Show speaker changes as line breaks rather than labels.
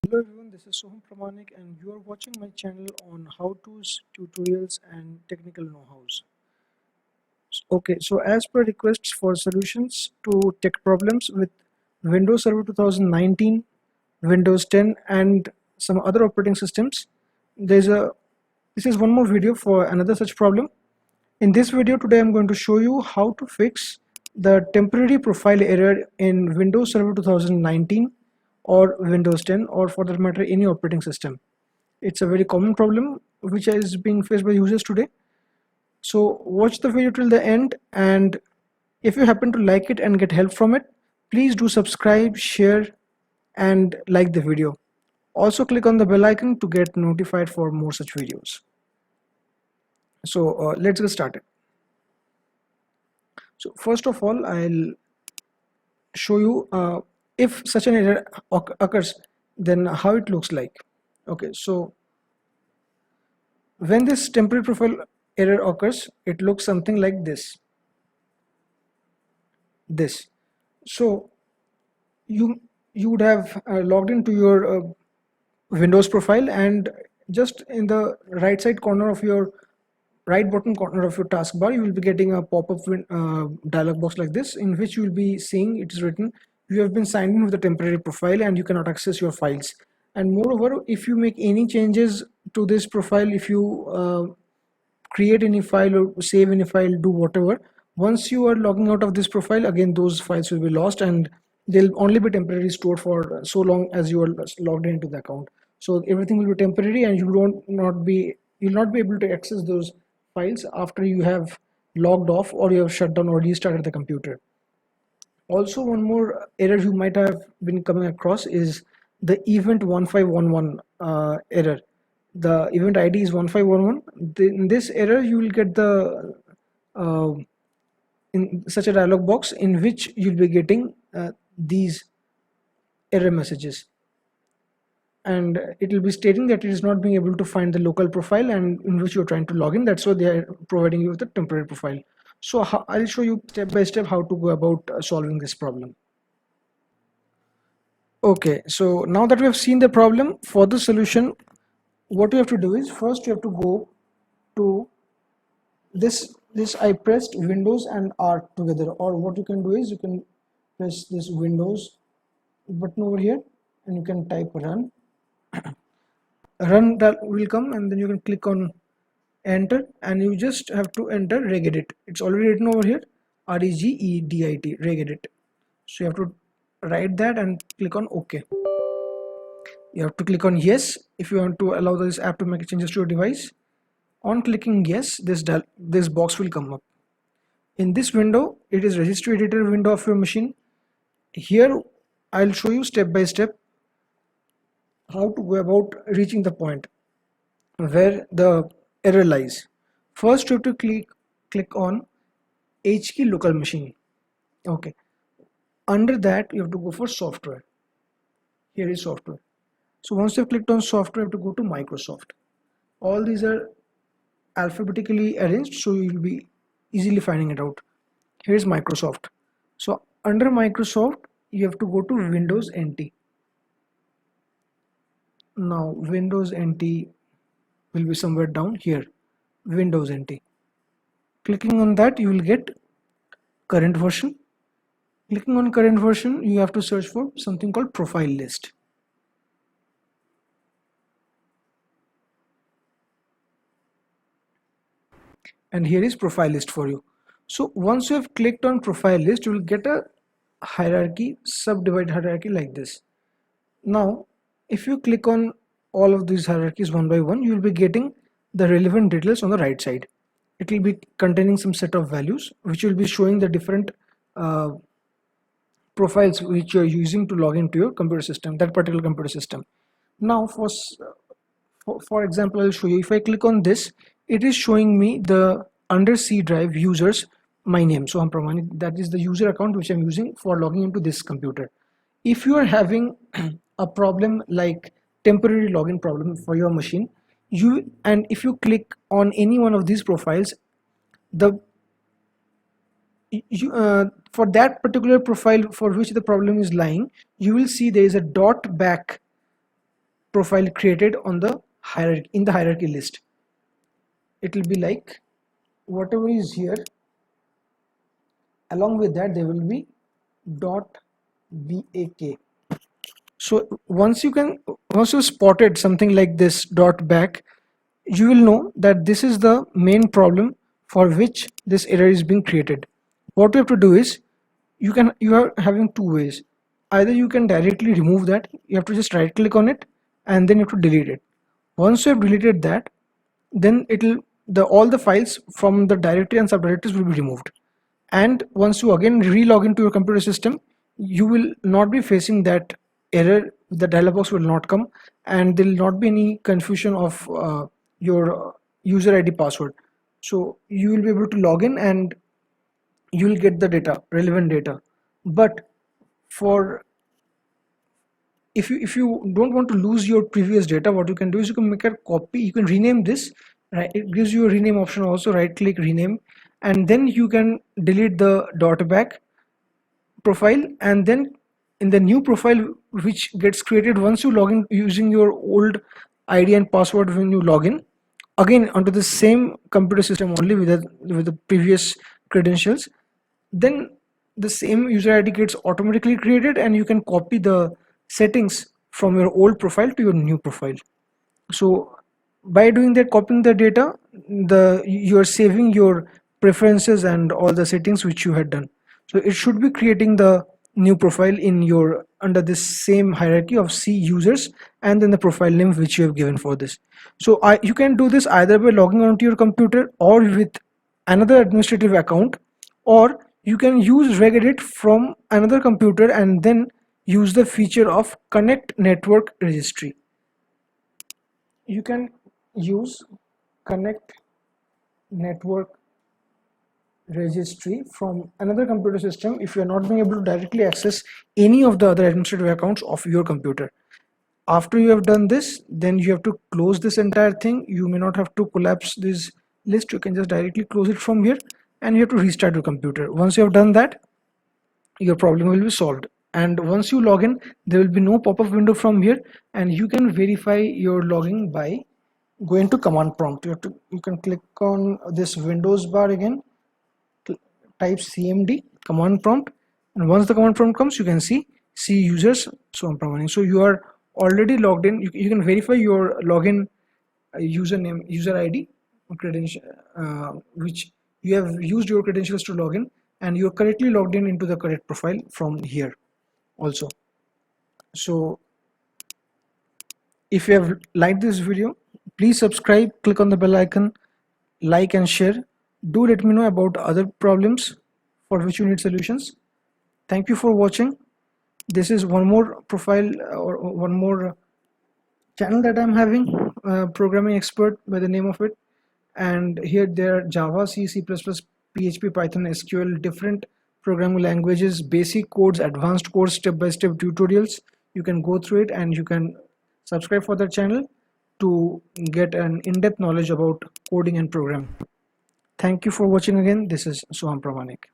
Hello everyone, this is Soham Pramanik and you are watching my channel on how-tos, tutorials and technical know-hows. Okay, so as per requests for solutions to tech problems with Windows Server 2019, Windows 10 and some other operating systems, this is one more video for another such problem. In this video today I'm going to show you how to fix the temporary profile error in Windows Server 2019 or Windows 10 or for that matter any operating system. It's a very common problem which is being faced by users today. So watch the video till the end, and if you happen to like it and get help from it, please do subscribe, share and like the video. Also click on the bell icon to get notified for more such videos. So let's get started. So first of all, I'll show you if such an error occurs, then how it looks like. Okay, so when this temporary profile error occurs, it looks something like this. So you would have logged into your Windows profile, and just in the right side corner of your right bottom corner of your taskbar, you will be getting a pop-up dialog box like this, in which you will be seeing it is written you have been signed in with a temporary profile and you cannot access your files. And moreover, if you make any changes to this profile, if you create any file or save any file, do whatever, once you are logging out of this profile, again those files will be lost and they'll only be temporarily stored for so long as you are logged into the account. So everything will be temporary and you'll not be able to access those files after you have logged off or you have shut down or restarted the computer. Also, one more error you might have been coming across is the event 1511 error. The event ID is 1511. In this error, you will get the in such a dialog box in which you'll be getting these error messages, and it will be stating that it is not being able to find the local profile and in which you're trying to log in. That's why they are providing you with a temporary profile. So I'll show you step by step how to go about solving this problem. Okay, so now that we have seen the problem, for the solution, what you have to do is first you have to go to this I pressed Windows and R together, or what you can do is you can press this Windows button over here and you can type run. Run that will come, and then you can click on enter and you just have to enter regedit. It's already written over here, regedit, regedit. So you have to write that and click on OK. You have to click on yes if you want to allow this app to make changes to your device. On clicking yes, this box will come up. In this window, it is registry editor window of your machine. Here I'll show you step by step how to go about reaching the point where the error lies. First you have to click on H key local machine. Okay, under that you have to go for software. Here is software. So once you have clicked on software, you have to go to Microsoft. All these are alphabetically arranged, so you will be easily finding it out. Here is Microsoft. So under Microsoft, you have to go to Windows NT. Now Windows NT will be somewhere down here. Windows NT. Clicking on that, you will get current version. Clicking on current version, you have to search for something called profile list. And here is profile list for you. So once you have clicked on profile list, you will get a hierarchy, subdivide hierarchy like this. Now if you click on all of these hierarchies one by one, you will be getting the relevant details on the right side. It will be containing some set of values which will be showing the different profiles which you are using to log into your computer system, that particular computer system. Now for example, I'll show you. If I click on this, it is showing me the under C drive users my name. So I'm Pramanik, that is the user account which I'm using for logging into this computer. If you are having a problem like temporary login problem for your machine, if you click on any one of these profiles, for that particular profile for which the problem is lying, you will see there is a dot back profile created on the hierarchy, in the hierarchy list. It will be like whatever is here, along with that there will be dot back. So once you spotted something like this dot back, you will know that this is the main problem for which this error is being created. What you have to do is, you are having two ways. Either you can directly remove that, you have to just right click on it and then you have to delete it. Once you have deleted that, then all the files from the directory and subdirectories will be removed. And once you again re-log into your computer system, you will not be facing that error. The dialog box will not come, and there will not be any confusion of your user ID password. So you will be able to log in and you will get the data, relevant data. But for if you don't want to lose your previous data, what you can do is you can make a copy, you can rename this, right? It gives you a rename option also. Right click, rename, and then you can delete the dot back profile, and then in the new profile which gets created once you log in using your old ID and password, when you log in again onto the same computer system only with the previous credentials, then the same user ID gets automatically created and you can copy the settings from your old profile to your new profile. So by doing that, copying the data, you're saving your preferences and all the settings which you had done. So it should be creating the new profile in your under this same hierarchy of C users and then the profile name which you have given for this. So you can do this either by logging onto your computer or with another administrative account, or you can use regedit from another computer and then use the feature of connect network registry. You can use connect network registry from another computer system if you are not being able to directly access any of the other administrative accounts of your computer. After you have done this, then you have to close this entire thing. You may not have to collapse this list, you can just directly close it from here and you have to restart your computer. Once you have done that, your problem will be solved. And once you log in, there will be no pop-up window from here, and you can verify your login by going to command prompt. You can click on this Windows bar again, type cmd command prompt, and once the command prompt comes, you can see users Soham Pramanik. So you are already logged in. You can verify your login username, user ID, credential, which you have used your credentials to log in, and you are correctly logged in into the correct profile from here also. So if you have liked this video, please subscribe, click on the bell icon, like and share. Do let me know about other problems for which you need solutions. Thank you for watching. This is one more profile or one more channel that I'm having, programming expert by the name of it. And here there are Java, C, C++, PHP, Python, SQL, different programming languages, basic codes, advanced codes, step-by-step tutorials. You can go through it and you can subscribe for the channel to get an in-depth knowledge about coding and programming. Thank you for watching again. This is Soham Pramanik.